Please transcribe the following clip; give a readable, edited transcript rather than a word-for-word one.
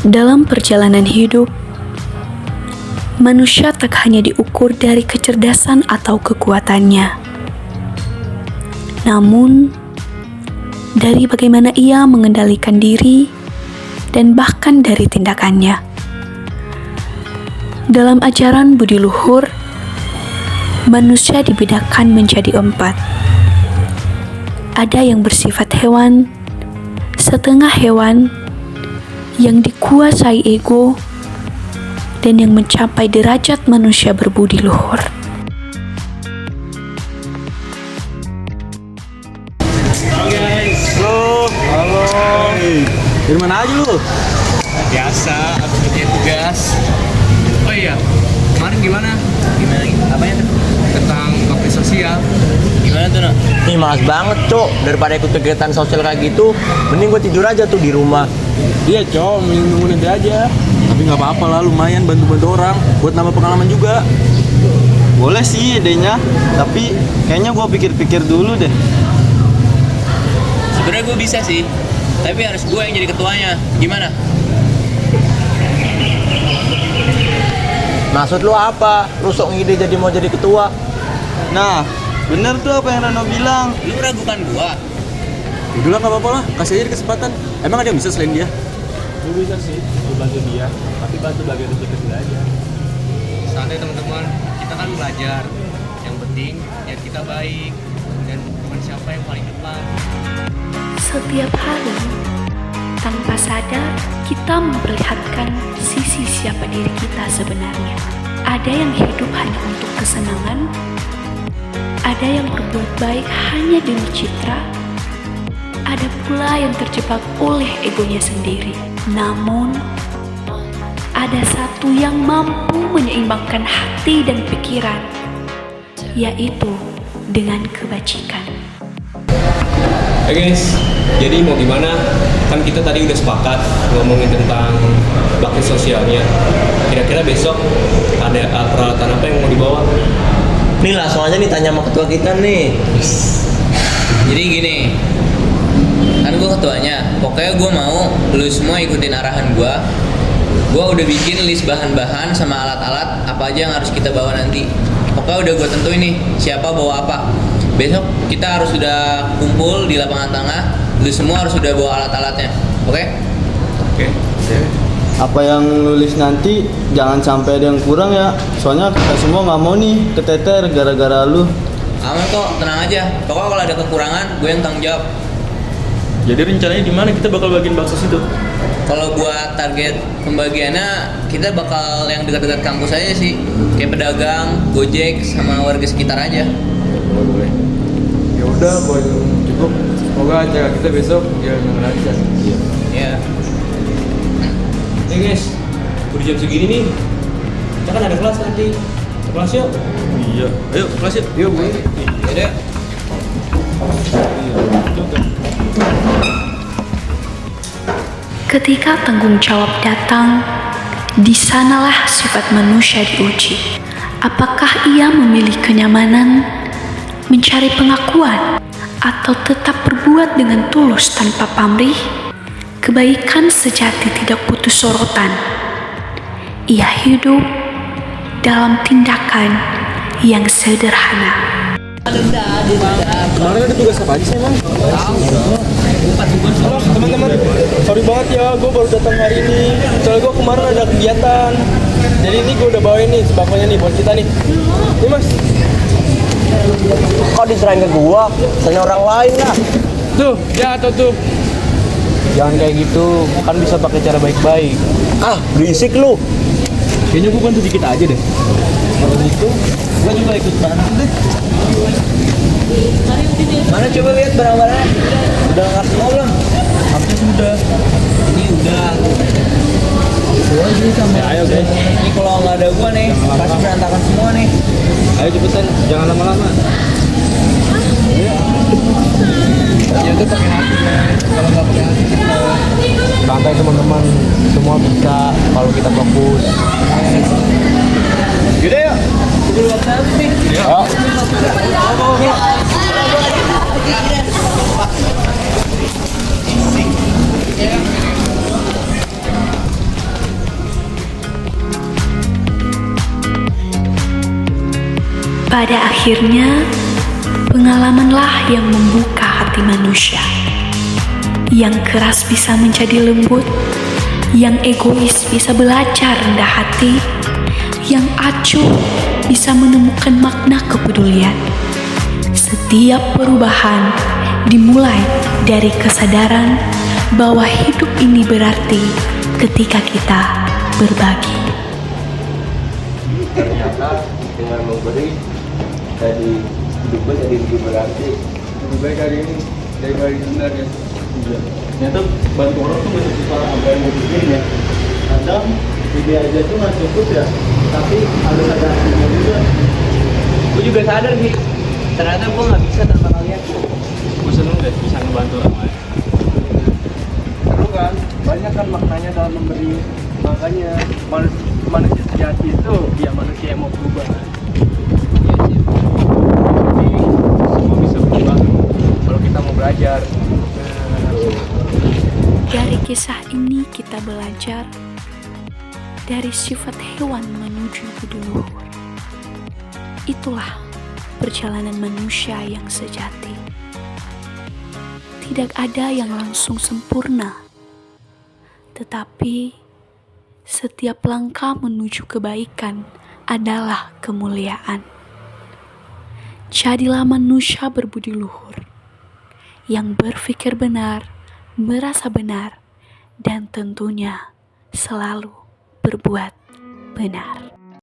Dalam perjalanan hidup, manusia tak hanya diukur dari kecerdasan atau kekuatannya, namun dari bagaimana ia mengendalikan diri dan bahkan dari tindakannya. Dalam ajaran budi luhur, manusia dibedakan menjadi 4. Ada yang bersifat hewan, setengah hewan, yang dikuasai ego, dan yang mencapai derajat manusia berbudi luhur. Halo. Dari mana aja lu? Biasa, habis kerja tugas. Oh iya, kemarin gimana? Gimana? Apanya tuh? Tentang bakti sosial. Gimana tuh, Nak? Nih malas banget, Cok. Daripada ikut kegiatan sosial kayak gitu, mending gue tidur aja tuh di rumah. Iya, Cok, mending nunggu nanti aja. Tapi nggak apa-apa lah, lumayan bantu-bantu orang buat nambah pengalaman juga. Boleh sih idenya, tapi kayaknya gue pikir-pikir dulu deh. Sebenarnya gue bisa sih, tapi harus gue yang jadi ketuanya. Gimana? Maksud lu apa? Lu sok ngide jadi mau jadi ketua? Nah, bener tuh apa yang Rano bilang. Lu meragukan gua? Udah lah, nggak apa-apa lah, kasih aja kesempatan. Emang ada yang bisa selain dia? Lu bisa sih, lu bantu dia, tapi bantu bagian kecil-kecil aja. Santai teman-teman, kita kan belajar. Yang penting niat kita baik dan bukan siapa yang paling depan. Setiap hari, tanpa sadar, kita memperlihatkan sisi siapa diri kita sebenarnya. Ada yang hidup hanya untuk kesenangan, ada yang berbuat baik hanya demi citra, ada pula yang terjebak oleh egonya sendiri. Namun, ada satu yang mampu menyeimbangkan hati dan pikiran, yaitu dengan kebajikan. Guys, jadi mau gimana? Kan kita tadi udah sepakat ngomongin tentang bakti sosialnya. Kira-kira besok ada peralatan apa yang mau dibawa? Nih langsung aja nih tanya sama ketua kita nih. Jadi gini, kan gue ketuanya. Pokoknya gue mau lu semua ikutin arahan gue. Gue udah bikin list bahan-bahan sama alat-alat apa aja yang harus kita bawa nanti. Pokoknya udah gue tentuin nih siapa bawa apa. Besok kita harus sudah kumpul di lapangan tengah. Lu semua harus sudah bawa alat-alatnya. Oke? Oke. Apa yang nulis nanti jangan sampai ada yang kurang ya. Soalnya kita semua nggak mau nih keteter gara-gara lu. Aman kok, tenang aja. Pokoknya kalau ada kekurangan, gue yang tanggung jawab. Jadi rencananya di mana kita bakal bagiin baksos itu? Kalau buat target pembagiannya, kita bakal yang dekat-dekat kampus aja sih. Kayak pedagang, gojek, sama warga sekitar aja. Boleh. Ya udah, buat cukup. Semoga acara kita besok jalan dengan lancar. Iya. Ya. Guys, udah jam segini nih. Kita kan ada kelas nanti. Ke kelas yuk. Iya. Ayo kelas yuk. Yuk, Bu. Yaudah. Ketika tanggung jawab datang, di sanalah sifat manusia diuji. Apakah ia memilih kenyamanan, mencari pengakuan, atau tetap berbuat dengan tulus tanpa pamrih? Kebaikan sejati tidak putus sorotan. Ia hidup dalam tindakan yang sederhana. Kemarin ada tugas apa aja sih emang? Halo teman-teman, sorry banget ya, gue baru datang hari ini. Soalnya gue kemarin ada kegiatan. Jadi ini gue udah bawain nih sembakonya nih buat kita nih. Nih mas. Kok diserahin ke gua? Tanya orang lain lah. Tuh, ya atau tuh. Jangan kayak gitu, kan bisa pakai cara baik-baik. Ah, berisik lu. Kayaknya gue bantu dikit aja deh. Kalau gitu, gua juga ikut bantu deh. Mana coba lihat barang-barangnya? Udah lengkap semua belum? Hampir sudah. Ini udah. Ayo guys. Ini kalau nggak ada gua nih, pasti berantakan semua nih. Ayo cepetan, jangan lama-lama. Ya udah pakai hati. Kalau nggak pakai hati kita Santai teman-teman, semua bisa kalau kita fokus. Yaudah ya. Dulu waktu nih. Pada akhirnya, pengalamanlah yang membuka hati manusia. Yang keras bisa menjadi lembut, yang egois bisa belajar rendah hati, yang acuh bisa menemukan makna kepedulian. Setiap perubahan dimulai dari kesadaran bahwa hidup ini berarti ketika kita berbagi. Ternyata dengan memberi jadi hidupnya jadi lebih berarti. Lebih baik hari ini daripada hari sebenarnya. Ternyata bantu orang tuh gak susah apa yang gue pikirin ya. Kadang ide aja tuh gak cukup ya, tapi harus ada hasilnya juga. Gue juga sadar sih, ternyata gue nggak bisa tanpa kalian. Gue seneng deh bisa ngebantu orang lain. Seru kan? Banyak kan maknanya dalam memberi. Makanya manusia sejati itu ya manusia yang mau berubah. Iya sih. Jadi semua bisa berubah kalau kita mau belajar. Dari kisah ini kita belajar dari sifat hewan menuju budi luhur. Itulah perjalanan manusia yang sejati. Tidak ada yang langsung sempurna, tetapi setiap langkah menuju kebaikan adalah kemuliaan. Jadilah manusia berbudi luhur, yang berpikir benar, merasa benar, dan tentunya selalu berbuat benar.